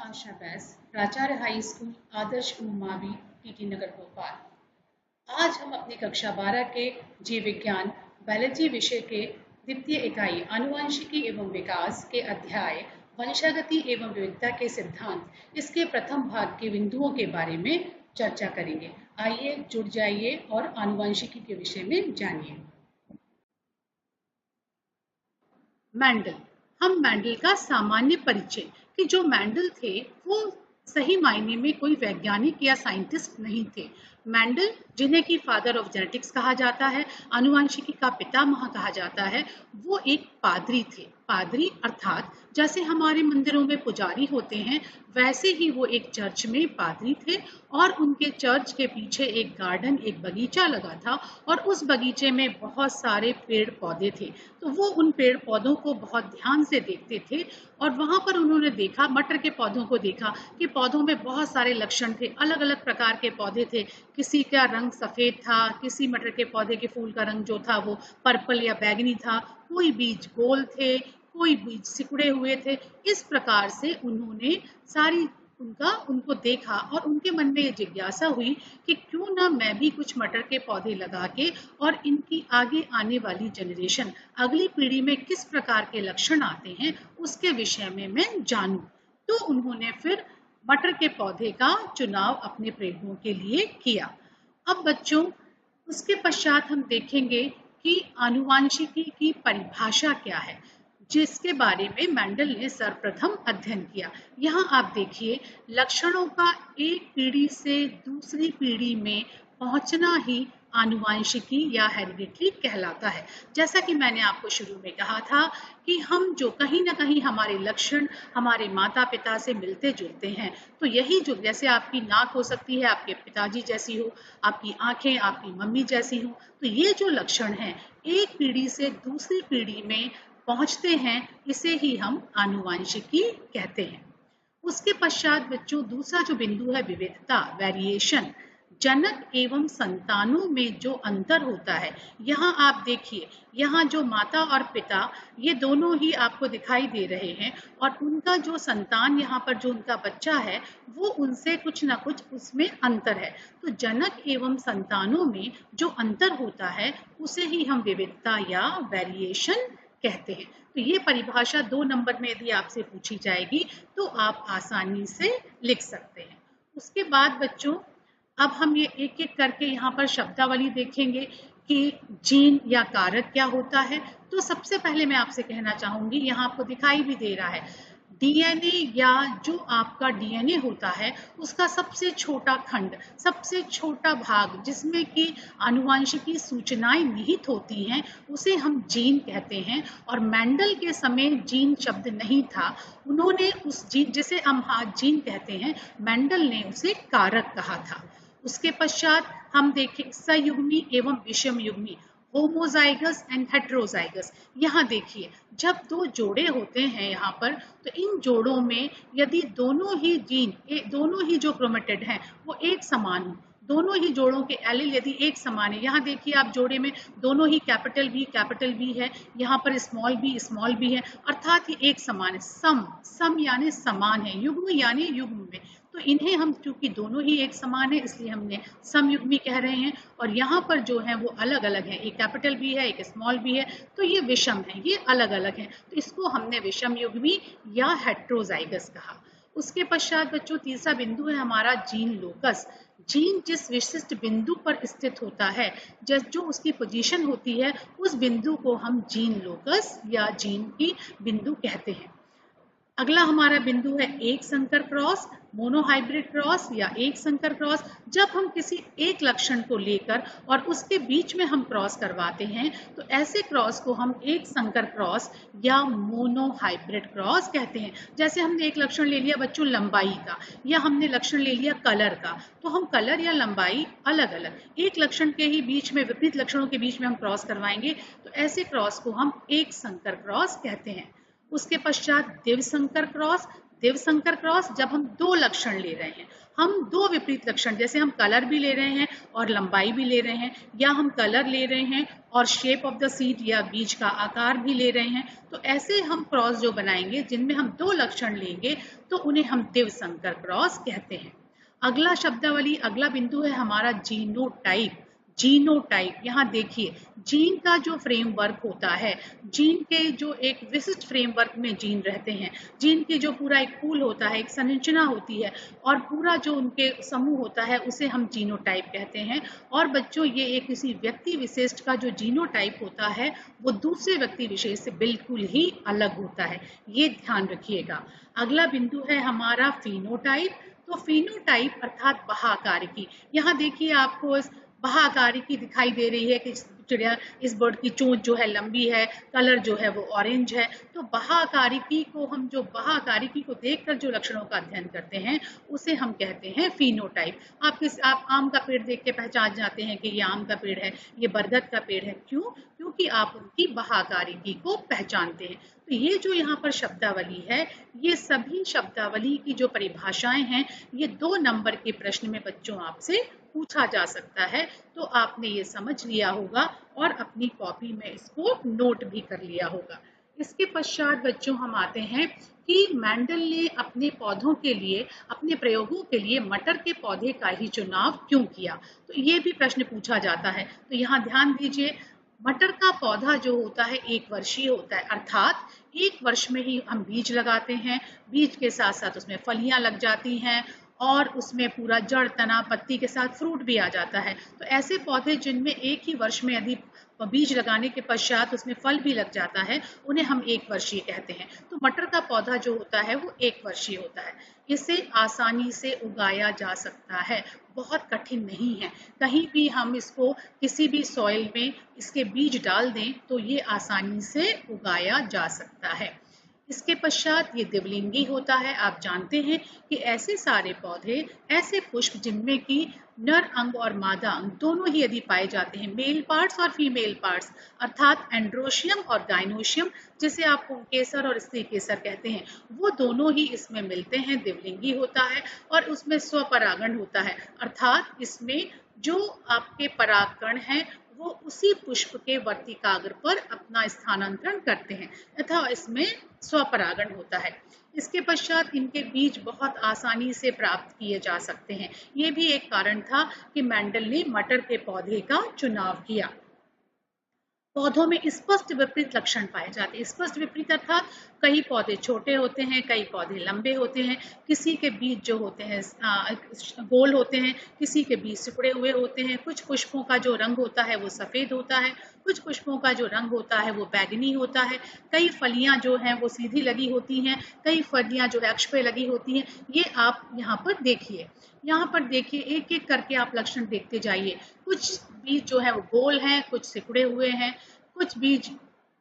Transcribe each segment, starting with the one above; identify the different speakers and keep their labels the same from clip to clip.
Speaker 1: आशा बैस, प्राचार्य high school आदर्श उमावी, TT Nagar Bhopal. आज हम अपनी कक्षा 12 के जीव विज्ञान बायोलॉजी विषय के द्वितीय इकाई आनुवंशिकी एवं विकास के अध्याय वंशागति एवं विविधता के सिद्धांत इसके प्रथम भाग के बिंदुओं के बारे में चर्चा करेंगे। आइए जुड़ जाइए और आनुवंशिकी के विषय में जानिए। मेंडल, हम मेंडल का सामान्य परिचय कि जो मेंडल थे वो सही मायने में कोई वैज्ञानिक या साइंटिस्ट नहीं थे। मेंडल, जिन्हें कि फादर ऑफ जेनेटिक्स कहा जाता है, आनुवंशिकी का पितामह कहा जाता है, वो एक पादरी थे। पादरी अर्थात जैसे हमारे मंदिरों में पुजारी होते हैं, वैसे ही वो एक चर्च में पादरी थे और उनके चर्च के पीछे एक गार्डन, एक बगीचा लगा था और उस बगीचे में बहुत सारे पेड़ पौधे थे। तो वो उन पेड़ पौधों को बहुत ध्यान से देखते थे और वहां पर उन्होंने देखा, मटर के पौधों को देखा कि पौधों में बहुत सारे लक्षण थे, अलग अलग प्रकार के पौधे थे। किसी का रंग सफेद था, किसी मटर के पौधे के फूल का रंग जो था वो पर्पल या बैगनी था, कोई बीज गोल थे, कोई बीज सिकुड़े हुए थे। इस प्रकार से उन्होंने उनको देखा और उनके मन में ये जिज्ञासा हुई कि क्यों ना मैं भी कुछ मटर के पौधे लगा के और इनकी आगे आने वाली जनरेशन, अगली पीढ़ी में किस प्रकार के लक्षण आते हैं उसके विषय में मैं जानूं। तो उन्होंने फिर मटर के पौधे का चुनाव अपने प्रयोगों के लिए किया। अब बच्चों, उसके पश्चात हम देखेंगे कि आनुवंशिकी की परिभाषा क्या है, जिसके बारे में मेंडल ने सर्वप्रथम अध्ययन किया। यहाँ आप देखिए, लक्षणों का एक पीढ़ी से दूसरी पीढ़ी में पहुंचना ही आनुवंशिकी या हेरिडिटरी कहलाता है। जैसा कि मैंने आपको शुरू में कहा था कि हम जो कहीं ना कहीं हमारे लक्षण हमारे माता पिता से मिलते जुलते हैं, तो यही जो, जैसे आपकी नाक हो सकती है आपके पिताजी जैसी हो, आपकी आंखें आपकी मम्मी जैसी हो, तो ये जो लक्षण हैं एक पीढ़ी से दूसरी पीढ़ी में पहुंचते हैं, इसे ही हम आनुवंशिकी कहते हैं। उसके पश्चात बच्चों, दूसरा जो बिंदु है विविधता, वेरिएशन, जनक एवं संतानों में जो अंतर होता है। यहाँ आप देखिए, यहाँ जो माता और पिता ये दोनों ही आपको दिखाई दे रहे हैं और उनका जो संतान, यहाँ पर जो उनका बच्चा है, वो उनसे कुछ ना कुछ उसमें अंतर है। तो जनक एवं संतानों में जो अंतर होता है उसे ही हम विविधता या वेरिएशन कहते हैं। तो ये परिभाषा 2 नंबर में यदि आपसे पूछी जाएगी तो आप आसानी से लिख सकते हैं। उसके बाद बच्चों, अब हम ये एक एक करके यहाँ पर शब्दावली देखेंगे कि जीन या कारक क्या होता है। तो सबसे पहले मैं आपसे कहना चाहूंगी, यहाँ आपको दिखाई भी दे रहा है, डीएनए या जो आपका डीएनए होता है उसका सबसे छोटा खंड, सबसे छोटा भाग जिसमें कि आनुवंशिकी सूचनाएं निहित होती हैं, उसे हम जीन कहते हैं। और मेंडल के समय जीन शब्द नहीं था, उन्होंने उस जीन, जिसे हम जीन कहते हैं, मेंडल ने उसे कारक कहा था। उसके पश्चात हम देखें सयुग्मी एवं विषम युग्मी, होमोजाइगस एंड हेट्रोजाइगस। यहाँ देखिए, जब 2 जोड़े होते हैं यहाँ पर, तो इन जोड़ों में यदि दोनों ही जीन, दोनों ही जो क्रोमेटिड हैं वो एक समान हो, दोनों ही जोड़ों के एलील यदि एक समान है, यहाँ देखिए आप जोड़े में दोनों ही कैपिटल बी है, यहाँ पर स्मॉल बी है, अर्थात ये एक समान है। सम यानी समान है, युग्म यानी युग्म में, तो इन्हें हम चूंकि दोनों ही एक समान है इसलिए हमने समयुग्मी कह रहे हैं। और यहाँ पर जो है वो अलग अलग है, एक कैपिटल बी है एक स्मॉल बी है, तो ये विषम है, ये अलग अलग है, तो इसको हमने विषम युग्मी या हेट्रोजाइगस कहा। उसके पश्चात बच्चों, तीसरा बिंदु है हमारा जीन लोकस। जीन जिस विशिष्ट बिंदु पर स्थित होता है, जो उसकी पोजीशन होती है, उस बिंदु को हम जीन लोकस या जीन की बिंदु कहते हैं। अगला हमारा बिंदु है एक संकर क्रॉस, मोनोहाइब्रिड क्रॉस या एक संकर क्रॉस। जब हम किसी एक लक्षण को लेकर और उसके बीच में हम क्रॉस करवाते हैं, तो ऐसे क्रॉस को हम एक संकर क्रॉस या मोनोहाइब्रिड क्रॉस कहते हैं। जैसे हमने एक लक्षण ले लिया बच्चों लंबाई का, या हमने लक्षण ले लिया कलर का, तो हम कलर या लंबाई अलग अलग एक लक्षण के ही बीच में, विपरीत लक्षणों के बीच में हम क्रॉस करवाएंगे, तो ऐसे क्रॉस को हम एक संकर क्रॉस कहते हैं। उसके पश्चात द्विसंकर क्रॉस, देवशंकर क्रॉस जब हम दो लक्षण ले रहे हैं, हम दो विपरीत लक्षण, जैसे हम कलर भी ले रहे हैं और लंबाई भी ले रहे हैं, या हम कलर ले रहे हैं और शेप ऑफ द सीड या बीज का आकार भी ले रहे हैं, तो ऐसे हम क्रॉस जो बनाएंगे जिनमें हम दो लक्षण लेंगे तो उन्हें हम देवशंकर क्रॉस कहते हैं। अगला शब्दावली, अगला बिंदु है हमारा जीनोटाइप। जीनोटाइप, यहाँ देखिए जीन का जो फ्रेमवर्क होता है, जीन के जो एक विशिष्ट फ्रेमवर्क में जीन रहते हैं, जीन की जो पूरा एक पूल होता है, एक संरचना होती है और पूरा जो उनके समूह होता है उसे हम जीनोटाइप कहते हैं। और बच्चों ये एक किसी व्यक्ति विशेष का जो जीनोटाइप होता है वो दूसरे व्यक्ति विशेष से बिल्कुल ही अलग होता है, ये ध्यान रखिएगा। अगला बिंदु है हमारा फिनोटाइप। तो फिनोटाइप अर्थात बाहाकारिकी, यहाँ देखिए आपको बाहाकारिकी दिखाई दे रही है कि चिड़िया, इस बर्ड की चोंच जो है लंबी है, कलर जो है वो ऑरेंज है। तो बाहाकारिकी को हम, जो बाहाकारिकी को देखकर जो लक्षणों का अध्ययन करते हैं उसे हम कहते हैं फिनोटाइप। आप आम का पेड़ देख के पहचान जाते हैं कि ये आम का पेड़ है, ये बरगद का पेड़ है। क्यों? क्योंकि आप उनकी बाहाकारिकी को पहचानते हैं। तो ये जो यहाँ पर शब्दावली है, ये सभी शब्दावली की जो परिभाषाएं हैं, ये 2 नंबर के प्रश्न में बच्चों आपसे पूछा जा सकता है। तो आपने ये समझ लिया होगा और अपनी कॉपी में इसको नोट भी कर लिया होगा। इसके पश्चात बच्चों हम आते हैं कि मेंडल ने अपने पौधों के लिए, अपने प्रयोगों के लिए मटर के पौधे का ही चुनाव क्यों किया। तो ये भी प्रश्न पूछा जाता है। तो यहाँ ध्यान दीजिए, मटर का पौधा जो होता है 1 वर्षीय होता है, अर्थात 1 वर्ष में ही हम बीज लगाते हैं, बीज के साथ साथ उसमें फलियां लग जाती हैं और उसमें पूरा जड़, तना, पत्ती के साथ फ्रूट भी आ जाता है। तो ऐसे पौधे जिनमें एक ही वर्ष में यदि बीज लगाने के पश्चात उसमें फल भी लग जाता है, उन्हें हम 1 वर्षीय कहते हैं। तो मटर का पौधा जो होता है वो 1 वर्षीय होता है। इसे आसानी से उगाया जा सकता है, बहुत कठिन नहीं है। कहीं भी हम इसको किसी भी सॉइल में इसके बीज डाल दें तो ये आसानी से उगाया जा सकता है। इसके पश्चात ये द्विलिंगी होता है। आप जानते हैं कि ऐसे सारे पौधे, ऐसे पुष्प जिनमें कि नर अंग और मादा अंग दोनों ही यदि पाए जाते हैं, मेल पार्ट्स और फीमेल पार्ट्स, अर्थात एंड्रोशियम और गाइनोशियम, जिसे आप पुंकेसर और स्त्री केसर कहते हैं, वो दोनों ही इसमें मिलते हैं, द्विलिंगी होता है। और उसमें स्वपरागण होता है, अर्थात इसमें जो आपके परागकण हैं वो उसी पुष्प के वर्तिकाग्र पर अपना स्थानांतरण करते हैं, तथा इसमें स्वपरागण होता है। इसके पश्चात इनके बीज बहुत आसानी से प्राप्त किए जा सकते हैं। ये भी एक कारण था कि मेंडल ने मटर के पौधे का चुनाव किया। पौधों में स्पष्ट विपरीत लक्षण पाए जाते हैं। स्पष्ट विपरीत अर्थात कई पौधे छोटे होते हैं, कई पौधे लंबे होते हैं, किसी के बीज जो होते हैं गोल होते हैं, किसी के बीज सिकुड़े हुए होते हैं, कुछ पुष्पों का जो रंग होता है वो सफेद होता है, कुछ पुष्पों का जो रंग होता है वो बैगनी होता है, कई फलियां जो हैं वो सीधी लगी होती हैं, कई फलियां जो है अक्ष पे लगी होती हैं। ये आप यहाँ पर देखिए, यहाँ पर देखिए, एक एक करके आप लक्षण देखते जाइए। कुछ बीज जो है वो गोल हैं, कुछ सिकुड़े हुए हैं, कुछ बीज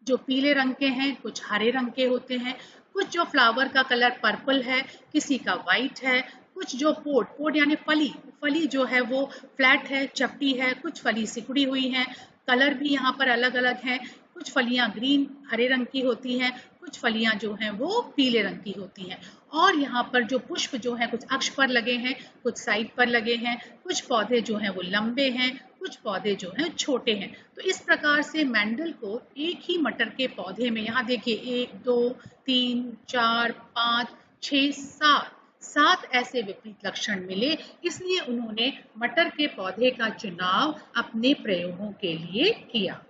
Speaker 1: जो पीले रंग के हैं, कुछ हरे रंग के होते हैं, कुछ जो फ्लावर का कलर पर्पल है, किसी का वाइट है, कुछ जो पोड यानी फली जो है वो फ्लैट है, चपटी है, कुछ फली सिकुड़ी हुई है। कलर भी यहाँ पर अलग अलग है, कुछ फलियां ग्रीन हरे रंग की होती हैं, कुछ फलियां जो हैं वो पीले रंग की होती हैं। और यहाँ पर जो पुष्प जो हैं कुछ अक्ष पर लगे हैं, कुछ साइड पर लगे हैं, कुछ पौधे जो हैं वो लंबे हैं, कुछ पौधे जो हैं छोटे हैं। तो इस प्रकार से मेंडल को एक ही मटर के पौधे में, यहाँ देखिए 1 2 3 4 5 6 7 ऐसे विपरीत लक्षण मिले, इसलिए उन्होंने मटर के पौधे का चुनाव अपने प्रयोगों के लिए किया।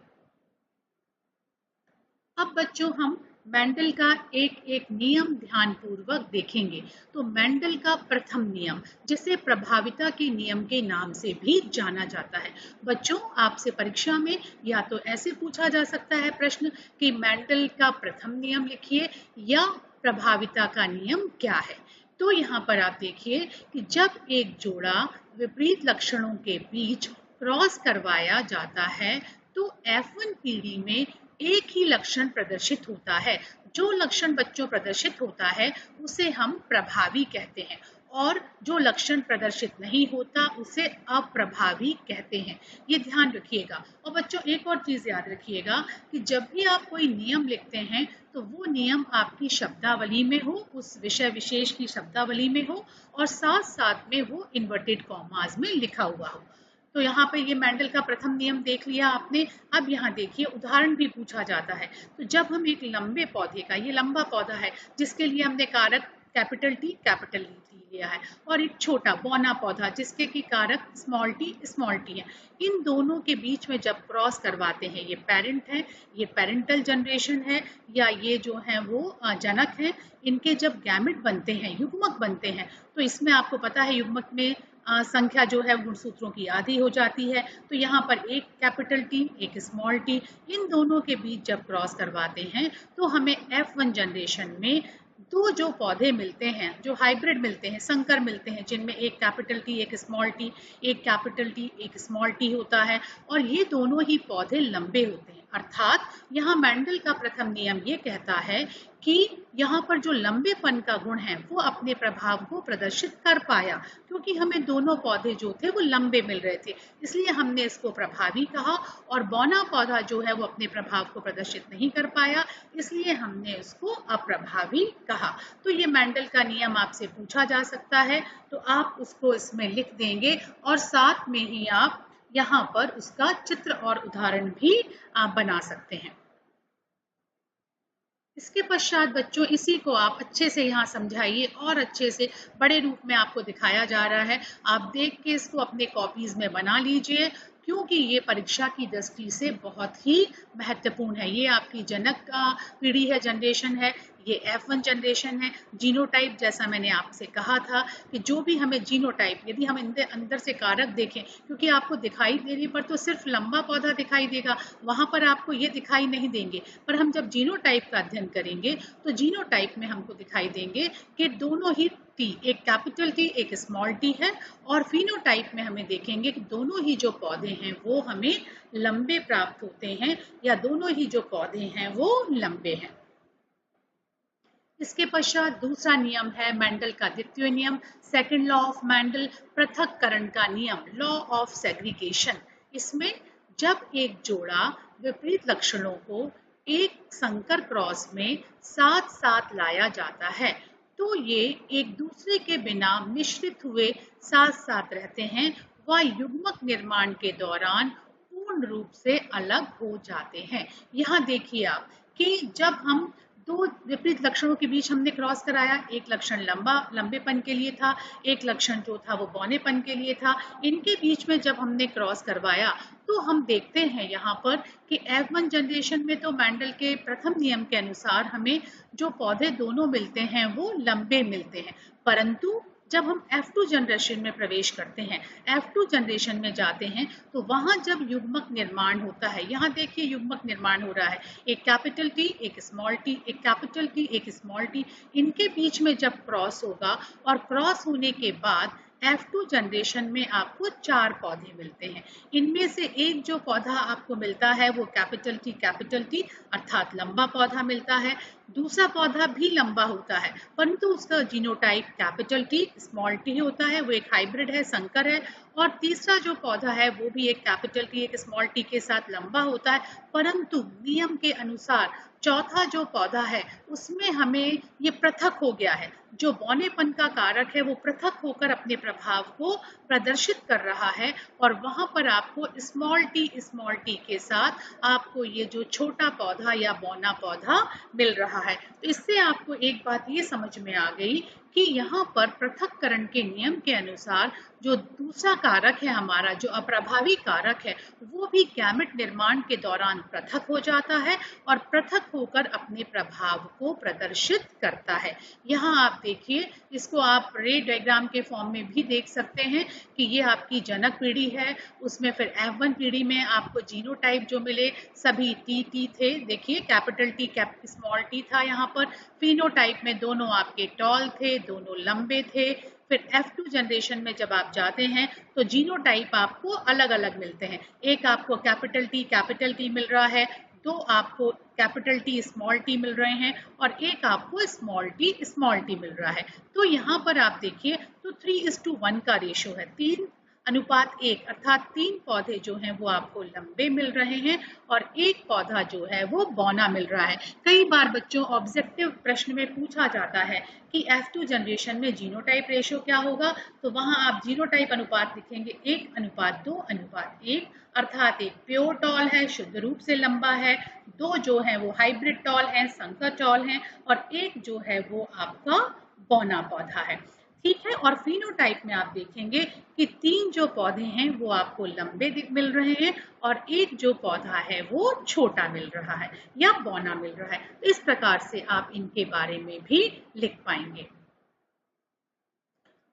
Speaker 1: अब बच्चों हम मेंडल का एक एक नियम ध्यानपूर्वक देखेंगे। तो मेंडल का प्रथम नियम, जिसे प्रभाविता के नियम के नाम से भी जाना जाता है। बच्चों आपसे परीक्षा में या तो ऐसे पूछा जा सकता है प्रश्न कि मेंडल का प्रथम नियम लिखिए या प्रभाविता का नियम क्या है। तो यहाँ पर आप देखिए कि जब एक जोड़ा विपरीत लक्षणों के बीच क्रॉस करवाया जाता है तो F1 पीढ़ी में एक ही लक्षण प्रदर्शित होता है। जो लक्षण बच्चों प्रदर्शित होता है उसे हम प्रभावी कहते हैं। और जो लक्षण प्रदर्शित नहीं होता उसे अप्रभावी कहते हैं। ये ध्यान रखिएगा। और बच्चों एक और चीज याद रखिएगा कि जब भी आप कोई नियम लिखते हैं तो वो नियम आपकी शब्दावली में हो, उस विषय विशेष की शब्दावली में हो, और साथ साथ में वो इन्वर्टेड कॉमास में लिखा हुआ हो। तो यहाँ पे ये मेंडल का प्रथम नियम देख लिया आपने। अब यहाँ देखिए उदाहरण भी पूछा जाता है। तो जब हम एक लंबे पौधे का, ये लंबा पौधा है जिसके लिए हमने कारक कैपिटल टी लिया है, और एक छोटा बौना पौधा जिसके की कारक स्मॉल टी है, इन दोनों के बीच में जब क्रॉस करवाते हैं, ये पेरेंट है, ये पेरेंटल जनरेशन है, या ये जो है वो जनक है, इनके जब गैमेट बनते हैं, युग्मक बनते हैं, तो इसमें आपको पता है युग्मक में संख्या जो है गुणसूत्रों की आधी हो जाती है। तो यहाँ पर एक कैपिटल टी एक स्मॉल टी, इन दोनों के बीच जब क्रॉस करवाते हैं तो हमें F1 जनरेशन में दो जो पौधे मिलते हैं, जो हाइब्रिड मिलते हैं, संकर मिलते हैं, जिनमें एक कैपिटल टी एक स्मॉल टी, एक कैपिटल टी एक स्मॉल टी होता है, और ये दोनों ही पौधे लंबे होते हैं। अर्थात यहाँ मेंडल का प्रथम नियम ये कहता है कि यहाँ पर जो लंबेपन का गुण है वो अपने प्रभाव को प्रदर्शित कर पाया, क्योंकि हमें दोनों पौधे जो थे वो लंबे मिल रहे थे, इसलिए हमने इसको प्रभावी कहा। और बौना पौधा जो है वो अपने प्रभाव को प्रदर्शित नहीं कर पाया, इसलिए हमने उसको अप्रभावी कहा। तो ये मेंडल का नियम आपसे पूछा जा सकता है, तो आप उसको इसमें लिख देंगे, और साथ में ही आप यहाँ पर उसका चित्र और उदाहरण भी आप बना सकते हैं। इसके पश्चात बच्चों इसी को आप अच्छे से यहाँ समझाइए, और अच्छे से बड़े रूप में आपको दिखाया जा रहा है। आप देख के इसको अपने कॉपीज में बना लीजिए, क्योंकि ये परीक्षा की दृष्टि से बहुत ही महत्वपूर्ण है। ये आपकी जनक का पीढ़ी है, जनरेशन है, ये F1 जनरेशन है। जीनोटाइप, जैसा मैंने आपसे कहा था कि जो भी हमें जीनोटाइप, यदि हम अंदर से कारक देखें, क्योंकि आपको दिखाई देने पर तो सिर्फ लंबा पौधा दिखाई देगा, वहां पर आपको ये दिखाई नहीं देंगे, पर हम जब जीनोटाइप का अध्ययन करेंगे तो जीनोटाइप में हमको दिखाई देंगे कि दोनों ही टी, एक कैपिटल टी एक स्मॉल टी है, और फिनोटाइप में हमें देखेंगे कि दोनों ही जो पौधे हैं वो हमें लंबे प्राप्त होते हैं, या दोनों ही जो पौधे हैं वो लंबे हैं। इसके पश्चात दूसरा नियम है मेंडल का द्वितीय नियम, सेकंड लॉ ऑफ मेंडल, पृथक्करण का नियम, लॉ ऑफ सेग्रीगेशन। इसमें जब एक जोड़ा विपरीत लक्षणों को एक संकर क्रॉस में साथ साथ लाया जाता है तो ये एक दूसरे के बिना मिश्रित हुए साथ साथ रहते हैं, वह युग्मक निर्माण के दौरान पूर्ण रूप से अलग हो जाते हैं। यहाँ देखिए आप कि जब हम दो विपरीत लक्षणों के बीच हमने क्रॉस कराया, एक लक्षण लंबेपन के लिए था, एक लक्षण जो था वो बौनेपन के लिए था, इनके बीच में जब हमने क्रॉस करवाया तो हम देखते हैं यहाँ पर कि F1 जनरेशन में तो मेंडल के प्रथम नियम के अनुसार हमें जो पौधे दोनों मिलते हैं वो लंबे मिलते हैं, परंतु जब हम F2 जनरेशन में प्रवेश करते हैं, F2 जनरेशन में जाते हैं, तो वहां जब युग्मक निर्माण होता है, यहाँ देखिए युग्मक निर्माण हो रहा है, एक कैपिटल टी एक स्मॉल टी, एक कैपिटल टी एक स्मॉल टी, इनके बीच में जब क्रॉस होगा, और क्रॉस होने के बाद F2 जनरेशन में आपको 4 पौधे मिलते हैं। इनमें से एक जो पौधा आपको मिलता है वो कैपिटल टी अर्थात लंबा पौधा मिलता है। दूसरा पौधा भी लंबा होता है, परंतु उसका genotype capital T small T होता है, वो एक हाइब्रिड है, संकर है। और तीसरा जो पौधा है वो भी एक कैपिटल टी एक स्मॉल टी के साथ लंबा होता है, परंतु नियम के अनुसार चौथा जो पौधा है उसमें हमें ये पृथक हो गया है, जो बौनेपन का कारक है वो पृथक होकर अपने प्रभाव को प्रदर्शित कर रहा है, और वहां पर आपको स्मॉल टी के साथ आपको ये जो छोटा पौधा या बौना पौधा मिल रहा है। तो इससे आपको एक बात ये समझ में आ गई कि यहाँ पर पृथक्करण के नियम के अनुसार जो दूसरा कारक है हमारा, जो अप्रभावी कारक है, वो भी गैमेट निर्माण के दौरान पृथक हो जाता है और पृथक होकर अपने प्रभाव को प्रदर्शित करता है। यहाँ आप देखिए, इसको आप रे डायग्राम के फॉर्म में भी देख सकते हैं कि ये आपकी जनक पीढ़ी है, उसमें फिर F1 पीढ़ी में आपको जीनोटाइप जो मिले सभी टी थे, देखिए कैपिटल टी स्मॉल टी था यहाँ पर। फिनोटाइप में दोनों आपके टॉल थे, दोनों लंबे थे। फिर F2 जनरेशन में जब आप जाते हैं तो जीनोटाइप आपको अलग अलग मिलते हैं, एक आपको कैपिटल टी मिल रहा है, दो आपको कैपिटल टी स्मॉल टी मिल रहे हैं और एक आपको स्मॉल टी मिल रहा है। तो यहाँ पर आप देखिए तो 3:1 का रेशो है, 3:1 अर्थात 3 पौधे जो हैं वो आपको लंबे मिल रहे हैं और एक पौधा जो है वो बौना मिल रहा है। कई बार बच्चों ऑब्जेक्टिव प्रश्न में पूछा जाता है कि F2 जनरेशन में जीनोटाइप रेशो क्या होगा, तो वहां आप जीनोटाइप अनुपात लिखेंगे 1:2:1, अर्थात एक प्योर टॉल है, शुद्ध रूप से लंबा है, दो जो है वो हाइब्रिड टॉल है, संकर टॉल है और एक जो है वो आपका बौना पौधा है। ठीक है, और फिनोटाइप में आप देखेंगे कि 3 जो पौधे हैं वो आपको लंबे मिल रहे हैं और एक जो पौधा है वो छोटा मिल रहा है या बौना मिल रहा है। तो इस प्रकार से आप इनके बारे में भी लिख पाएंगे।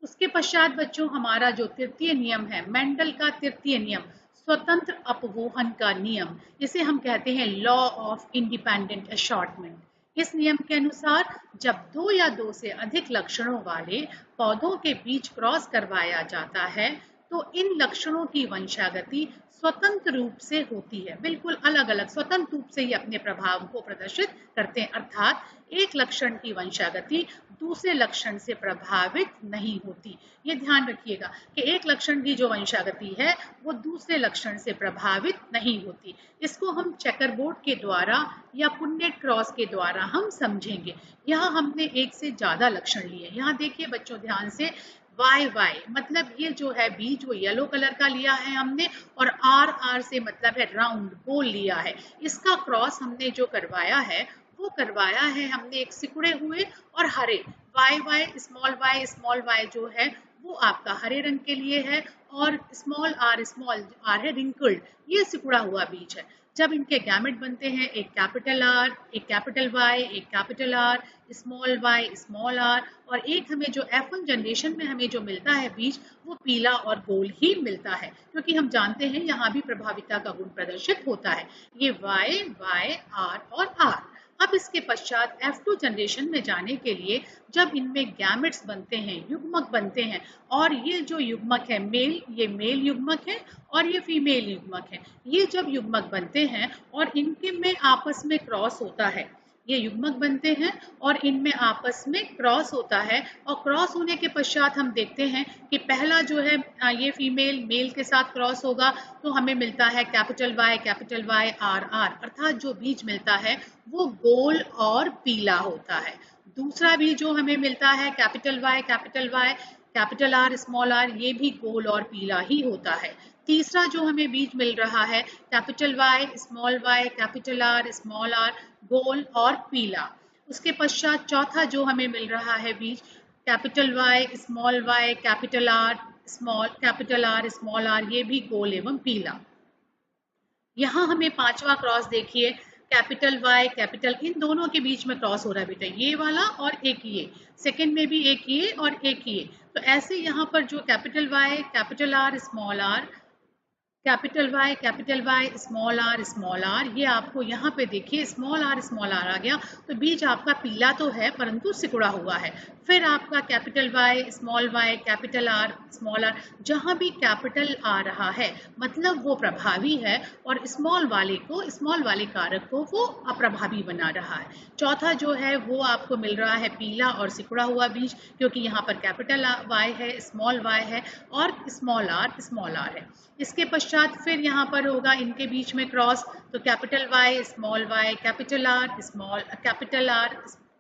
Speaker 1: उसके पश्चात बच्चों हमारा जो तृतीय नियम है, मेंडल का तृतीय नियम, स्वतंत्र अपवोहन का नियम, जिसे हम कहते हैं लॉ ऑफ इंडिपेंडेंट असॉर्टमेंट। इस नियम के अनुसार जब 2 या 2 से अधिक लक्षणों वाले पौधों के बीच क्रॉस करवाया जाता है तो इन लक्षणों की वंशागति स्वतंत्र रूप से होती है, बिल्कुल अलग अलग स्वतंत्र रूप से ही अपने प्रभाव को प्रदर्शित करते हैं, अर्थात एक लक्षण की वंशागति दूसरे लक्षण से प्रभावित नहीं होती। ये ध्यान रखिएगा कि एक लक्षण की जो वंशागति है वो दूसरे लक्षण से प्रभावित नहीं होती। इसको हम चेकरबोर्ड के द्वारा या पुन्नेट क्रॉस के द्वारा हम समझेंगे। यहाँ हमने एक से ज्यादा लक्षण लिए। यहाँ देखिए बच्चों ध्यान से, YY मतलब ये जो है बीज वो येलो कलर का लिया है हमने और RR से मतलब है राउंड गोल लिया है। इसका क्रॉस हमने जो करवाया है वो करवाया है हमने एक सिकुड़े हुए और हरे, YY स्मॉल y जो है वो आपका हरे रंग के लिए है और स्मॉल r है रिंकल्ड, ये सिकुड़ा हुआ बीज है। जब इनके गैमेट बनते हैं एक कैपिटल R, एक कैपिटल Y, एक capital R, small y, small r और एक हमें जो F1 जनरेशन में हमें जो मिलता है बीज वो पीला और गोल ही मिलता है, क्योंकि हम जानते हैं यहाँ भी प्रभाविता का गुण प्रदर्शित होता है। ये Y, Y, R और R। अब इसके पश्चात F2 जनरेशन में जाने के लिए जब इनमें गैमेट्स बनते हैं, युग्मक बनते हैं और ये जो युग्मक है मेल, ये मेल युग्मक है और ये फीमेल युग्मक है, ये जब युग्मक बनते हैं और इनके में आपस में क्रॉस होता है, ये युग्मक बनते हैं और इनमें आपस में क्रॉस होता है और क्रॉस होने के पश्चात हम देखते हैं कि पहला जो है ये फीमेल मेल के साथ क्रॉस होगा तो हमें मिलता है कैपिटल Y RR, अर्थात जो बीज मिलता है वो गोल और पीला होता है। दूसरा भी जो हमें मिलता है capital Y capital R small r, ये भी गोल और पीला ही होता है। तीसरा जो हमें बीज मिल रहा है capital Y capital R small r, गोल और पीला। उसके पश्चात चौथा जो हमें मिल रहा है बीज capital Y capital R small r, ये भी गोल एवं पीला। यहाँ हमें पांचवा क्रॉस देखिए कैपिटल Y कैपिटल, इन दोनों के बीच में क्रॉस हो रहा है बेटा, ये वाला और एक ये, सेकंड में भी एक ये और एक ये। तो ऐसे यहाँ पर जो capital Y capital R small r, capital Y small r, ये आपको यहाँ पे देखिए स्मॉल r आ गया, तो बीज आपका पीला तो है परंतु सिकुड़ा हुआ है। फिर आपका capital Y capital R small r, जहाँ भी कैपिटल आ रहा है मतलब वो प्रभावी है और स्मॉल वाले कारक को वो अप्रभावी बना रहा है। चौथा जो है वो आपको मिल रहा है पीला और सिकुड़ा हुआ बीज, क्योंकि यहाँ पर कैपिटल Y है, स्मॉल y है और स्मॉल r है। इसके पश्चात फिर यहाँ पर होगा इनके बीच में क्रॉस, तो capital Y small y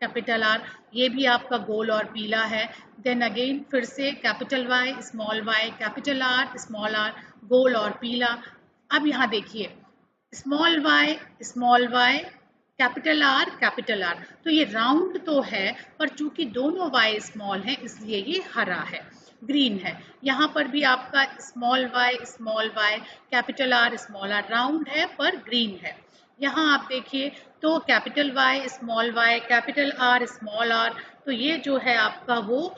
Speaker 1: capital R, ये भी आपका गोल और पीला है। देन अगेन फिर से capital Y capital R small r, गोल और पीला। अब यहाँ देखिए स्मॉल y कैपिटल R, तो ये राउंड तो है पर चूंकि दोनों y स्मॉल है इसलिए ये हरा है, ग्रीन है। यहाँ पर भी आपका small y capital R small r, round है पर ग्रीन है। यहाँ आप देखिए तो capital Y capital R small r, तो ये जो है आपका वो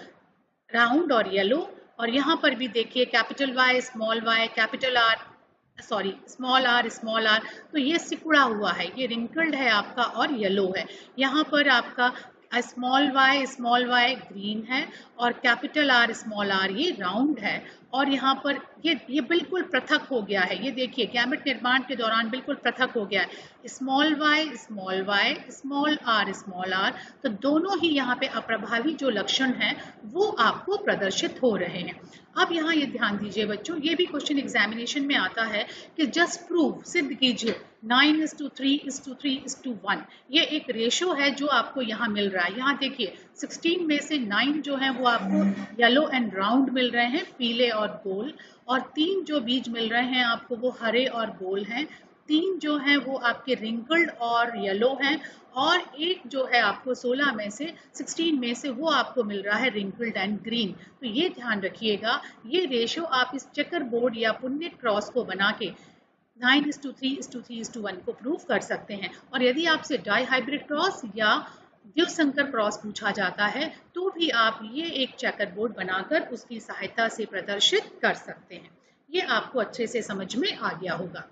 Speaker 1: राउंड और येलो। और यहाँ पर भी देखिए capital Y capital R small r, तो ये सिकुड़ा हुआ है, ये रिंकल्ड है आपका और येलो है। यहाँ पर आपका स्मॉल y ग्रीन है और कैपिटल R स्मॉल r ये राउंड है और यहाँ पर ये बिल्कुल पृथक हो गया है। ये देखिए गैमेट निर्माण के दौरान बिल्कुल पृथक हो गया है। Small y, small r। तो दोनों ही यहाँ पे अप्रभावी जो लक्षण हैं वो आपको प्रदर्शित हो रहे हैं। अब यहाँ ये ध्यान दीजिए बच्चों, ये भी क्वेश्चन एग्जामिनेशन में आता है कि जस्ट प्रूव, सिद्ध कीजिए 9:3:3:1। ये एक रेशो है जो आपको यहाँ मिल रहा है। यहाँ देखिए 16 में से 9 जो है वो आपको येलो एंड राउंड मिल रहे हैं, पीले और गोल, और 3 जो बीज मिल रहे हैं आपको वो हरे और गोल हैं। 3 जो हैं वो आपके रिंकल्ड और येलो हैं, और एक जो है आपको 16 में से वो आपको मिल रहा है रिंकल्ड एंड ग्रीन। तो ये ध्यान रखिएगा, ये रेशो आप इस चेकर बोर्ड या पुन्नेट क्रॉस को बना के 9:3:3:1 को प्रूव कर सकते हैं। और यदि आपसे डाई हाइब्रिड क्रॉस या द्विसंकर क्रॉस पूछा जाता है तो भी आप ये एक चेकर बोर्ड बनाकर उसकी सहायता से प्रदर्शित कर सकते हैं। ये आपको अच्छे से समझ में आ गया होगा।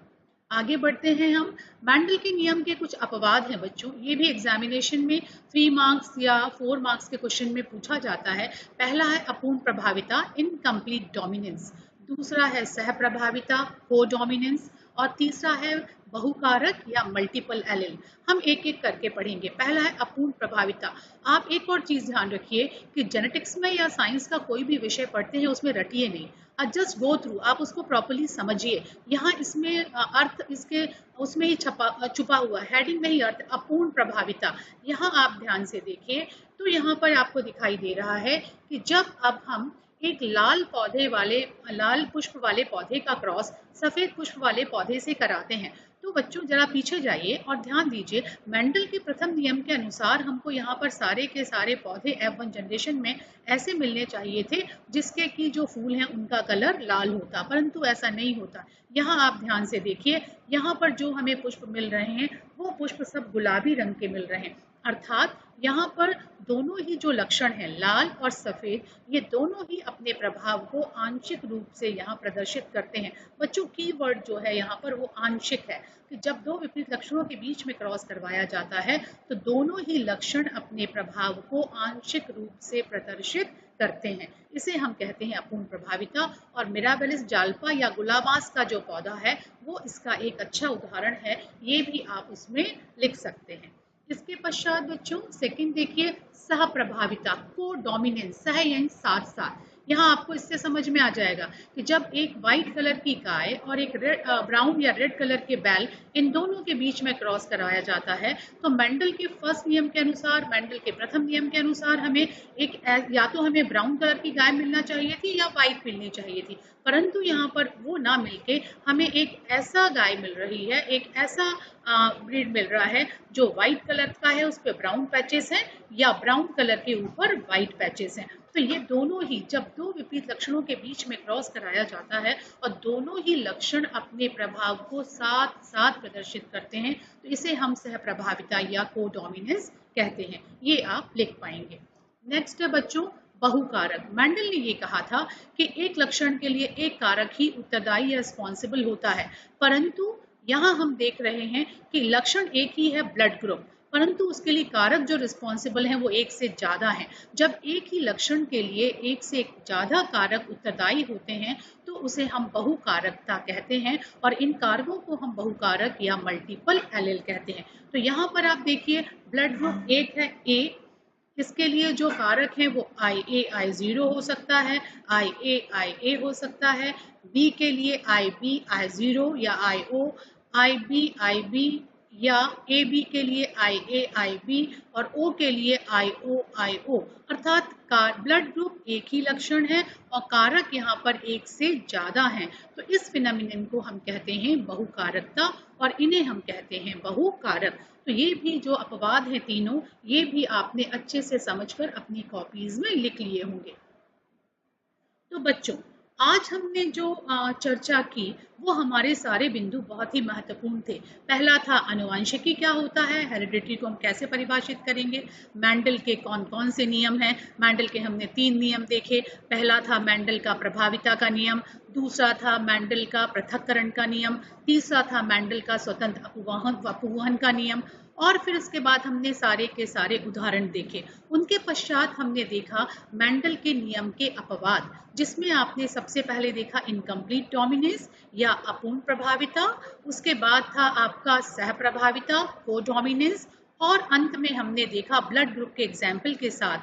Speaker 1: आगे बढ़ते हैं हम। मैंडल के नियम के कुछ अपवाद हैं बच्चों, ये भी एग्जामिनेशन में 3 मार्क्स या 4 मार्क्स के क्वेश्चन में पूछा जाता है। पहला है अपूर्ण प्रभाविता, इनकम्प्लीट डोमिनेंस। दूसरा है सह प्रभाविता, को डोमिनेंस। और तीसरा है बहुकारक या मल्टीपल एलिल। हम एक एक करके पढ़ेंगे। पहला है अपूर्ण प्रभाविता। आप एक और चीज ध्यान रखिए कि जेनेटिक्स में या साइंस का कोई भी विषय पढ़ते हैं उसमें रटिए नहीं, जस्ट गो थ्रू, आप उसको प्रॉपर्ली समझिए। यहाँ इसमें अर्थ इसके उसमें ही छुपा हुआ है, हेडिंग में ही अर्थ अपूर्ण प्रभाविता। यहाँ आप ध्यान से देखिए तो यहाँ पर आपको दिखाई दे रहा है कि जब अब हम एक लाल पुष्प वाले पौधे का क्रॉस सफेद पुष्प वाले पौधे से कराते हैं, तो बच्चों जरा पीछे जाइए और ध्यान दीजिए, मेंडल के प्रथम नियम के अनुसार हमको यहाँ पर सारे के सारे पौधे F1 जनरेशन में ऐसे मिलने चाहिए थे जिसके कि जो फूल हैं उनका कलर लाल होता, परंतु ऐसा नहीं होता। यहाँ आप ध्यान से देखिए, यहाँ पर जो हमें पुष्प मिल रहे हैं वो पुष्प सब गुलाबी रंग के मिल रहे हैं, अर्थात यहाँ पर दोनों ही जो लक्षण हैं लाल और सफेद, ये दोनों ही अपने प्रभाव को आंशिक रूप से यहाँ प्रदर्शित करते हैं। बच्चों कीवर्ड जो है यहाँ पर वो आंशिक है कि जब दो विपरीत लक्षणों के बीच में क्रॉस करवाया जाता है तो दोनों ही लक्षण अपने प्रभाव को आंशिक रूप से प्रदर्शित करते हैं। इसे हम कहते हैं अपूर्ण प्रभाविता। और मिराबिलिस जाल्पा या गुलाबास का जो पौधा है वो इसका एक अच्छा उदाहरण है, ये भी आप उसमें लिख सकते हैं। इसके पश्चात बच्चों सेकंड देखिए सह प्रभाविता, को डोमिनेंस, सह यानी साथ साथ। यहाँ आपको इससे समझ में आ जाएगा कि जब एक व्हाइट कलर की गाय और एक ब्राउन या रेड कलर के बैल, इन दोनों के बीच में क्रॉस कराया जाता है तो मेंडल के फर्स्ट नियम के अनुसार, मेंडल के प्रथम नियम के अनुसार हमें एक या तो हमें ब्राउन कलर की गाय मिलना चाहिए थी या व्हाइट मिलनी चाहिए थी, परंतु यहाँ पर वो ना मिलके हमें एक ऐसा गाय मिल रही है, एक ऐसा ब्रीड मिल रहा है जो व्हाइट कलर का है, उस पर ब्राउन पैचेस हैं, या ब्राउन कलर के ऊपर व्हाइट पैचेस हैं। तो ये दोनों ही जब दो विपरीत लक्षणों के बीच में क्रॉस कराया जाता है और दोनों ही लक्षण अपने प्रभाव को साथ साथ प्रदर्शित करते हैं तो इसे हम सह प्रभाविता या को डोमिनेंस कहते हैं। ये आप लिख पाएंगे। नेक्स्ट है बच्चों बहुकारक। मेंडल ने ये कहा था कि एक लक्षण के लिए एक कारक ही उत्तरदायी या रिस्पॉन्सिबल होता है, परंतु यहाँ हम देख रहे हैं कि लक्षण एक ही है ब्लड ग्रुप, परंतु उसके लिए कारक जो रिस्पॉन्सिबल हैं वो एक से ज्यादा हैं। जब एक ही लक्षण के लिए एक से ज्यादा कारक उत्तरदायी होते हैं तो उसे हम बहुकारकता कहते हैं, और इन कारकों को हम बहुकारक या मल्टीपल एलिल कहते हैं। तो यहाँ पर आप देखिए ब्लड ग्रुप एक है ए, इसके लिए जो कारक है वो IA I0 हो सकता है, IA IA हो सकता है, B के लिए IB I0 या IO, IB IB या AB के लिए IA IB और O के लिए IO IO, अर्थात ब्लड ग्रुप एक ही लक्षण है और कारक यहाँ पर एक से ज्यादा हैं। तो इस फिनोमिनन को हम कहते हैं बहुकारकता और इन्हें हम कहते हैं बहुकारक। तो ये भी जो अपवाद हैं तीनों, ये भी आपने अच्छे से समझकर अपनी कॉपीज में लिख लिए होंगे। तो बच्चों आज हमने जो चर्चा की वो हमारे सारे बिंदु बहुत ही महत्वपूर्ण थे। पहला था आनुवंशिकी क्या होता है, हेरिडिटी को हम कैसे परिभाषित करेंगे, मेंडल के कौन कौन से नियम हैं। मेंडल के हमने 3 नियम देखे। पहला था मेंडल का प्रभाविता का नियम, दूसरा था मेंडल का पृथक्करण का नियम, तीसरा था मेंडल का स्वतंत्र अपवहन का नियम, और फिर उसके बाद हमने सारे के सारे उदाहरण देखे। उनके पश्चात हमने देखा मेंडल के नियम के अपवाद, जिसमें आपने सबसे पहले देखा इनकम्प्लीट डोमिनेंस या अपूर्ण प्रभाविता, उसके बाद था आपका सह प्रभाविता को डोमिनेंस, और अंत में हमने देखा ब्लड ग्रुप के एग्जाम्पल के साथ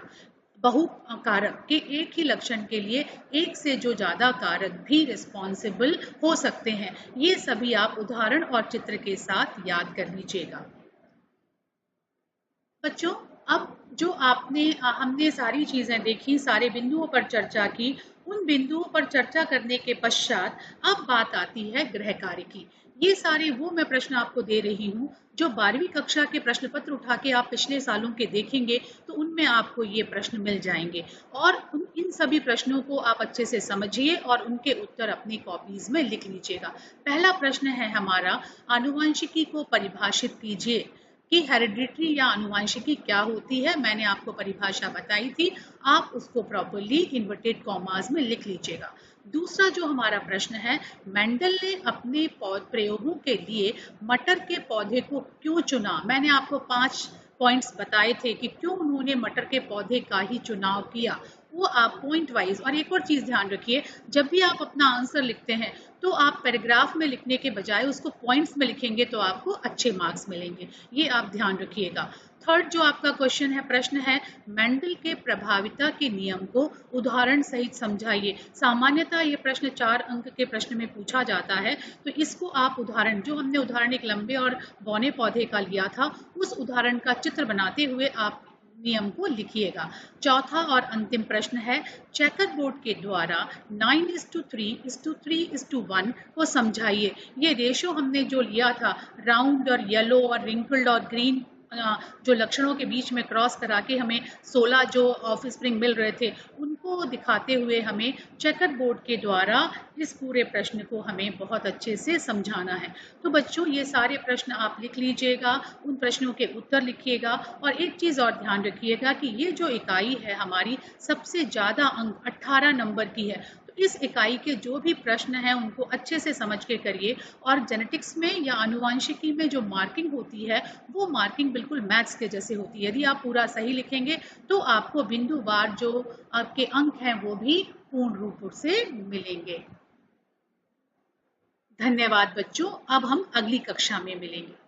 Speaker 1: बहु कारक के एक ही लक्षण के लिए एक से जो ज्यादा कारक भी रिस्पॉन्सिबल हो सकते हैं। ये सभी आप उदाहरण और चित्र के साथ याद कर लीजिएगा। बच्चों, अब जो हमने सारी चीजें देखी, सारे बिंदुओं पर चर्चा की, उन बिंदुओं पर चर्चा करने के पश्चात अब बात आती है गृह कार्य की। ये सारे वो मैं प्रश्न आपको दे रही हूँ जो 12वीं कक्षा के प्रश्न पत्र उठा के आप पिछले सालों के देखेंगे तो उनमें आपको ये प्रश्न मिल जाएंगे, और इन सभी प्रश्नों को आप अच्छे से समझिए और उनके उत्तर अपनी कॉपीज में लिख लीजिएगा। पहला प्रश्न है हमारा, आनुवंशिकी को परिभाषित कीजिए कि हेरिडिटरी या आनुवंशिकी क्या होती है। मैंने आपको परिभाषा बताई थी, आप उसको प्रॉपरली इन्वर्टेड कॉमास में लिख लीजिएगा। दूसरा जो हमारा प्रश्न है, मेंडल ने अपने प्रयोगों के लिए मटर के पौधे को क्यों चुना। मैंने आपको 5 पॉइंट्स बताए थे कि क्यों उन्होंने मटर के पौधे का ही चुनाव किया, वो आप पॉइंट वाइज। और एक और चीज ध्यान रखिए, जब भी आप अपना आंसर लिखते हैं तो आप पैराग्राफ में लिखने के बजाय उसको पॉइंट्स में लिखेंगे तो आपको अच्छे मार्क्स मिलेंगे, ये आप ध्यान रखिएगा। थर्ड जो आपका क्वेश्चन है, प्रश्न है, मेंडल के प्रभाविता के नियम को उदाहरण सहित समझाइए। सामान्यतः ये प्रश्न 4 अंक के प्रश्न में पूछा जाता है, तो इसको आप उदाहरण, जो हमने उदाहरण एक लंबे और बौने पौधे का लिया था, उस उदाहरण का चित्र बनाते हुए आप नियम को लिखिएगा। चौथा और अंतिम प्रश्न है, चेकर बोर्ड के द्वारा 9:3:3:1 को समझाइए। ये रेशो हमने जो लिया था, राउंड और येलो और रिंकल्ड और ग्रीन जो लक्षणों के बीच में क्रॉस करा के हमें 16 जो ऑफ स्प्रिंग मिल रहे थे, उनको दिखाते हुए हमें चेकर बोर्ड के द्वारा इस पूरे प्रश्न को हमें बहुत अच्छे से समझाना है। तो बच्चों, ये सारे प्रश्न आप लिख लीजिएगा, उन प्रश्नों के उत्तर लिखिएगा, और एक चीज और ध्यान रखिएगा कि ये जो इकाई है हमारी, सबसे ज्यादा अंक 18 नंबर की है। इस इकाई के जो भी प्रश्न हैं उनको अच्छे से समझ के करिए, और जेनेटिक्स में या आनुवंशिकी में जो मार्किंग होती है वो मार्किंग बिल्कुल मैथ्स के जैसे होती है। यदि आप पूरा सही लिखेंगे तो आपको बिंदुवार जो आपके अंक हैं वो भी पूर्ण रूप से मिलेंगे। धन्यवाद बच्चों, अब हम अगली कक्षा में मिलेंगे।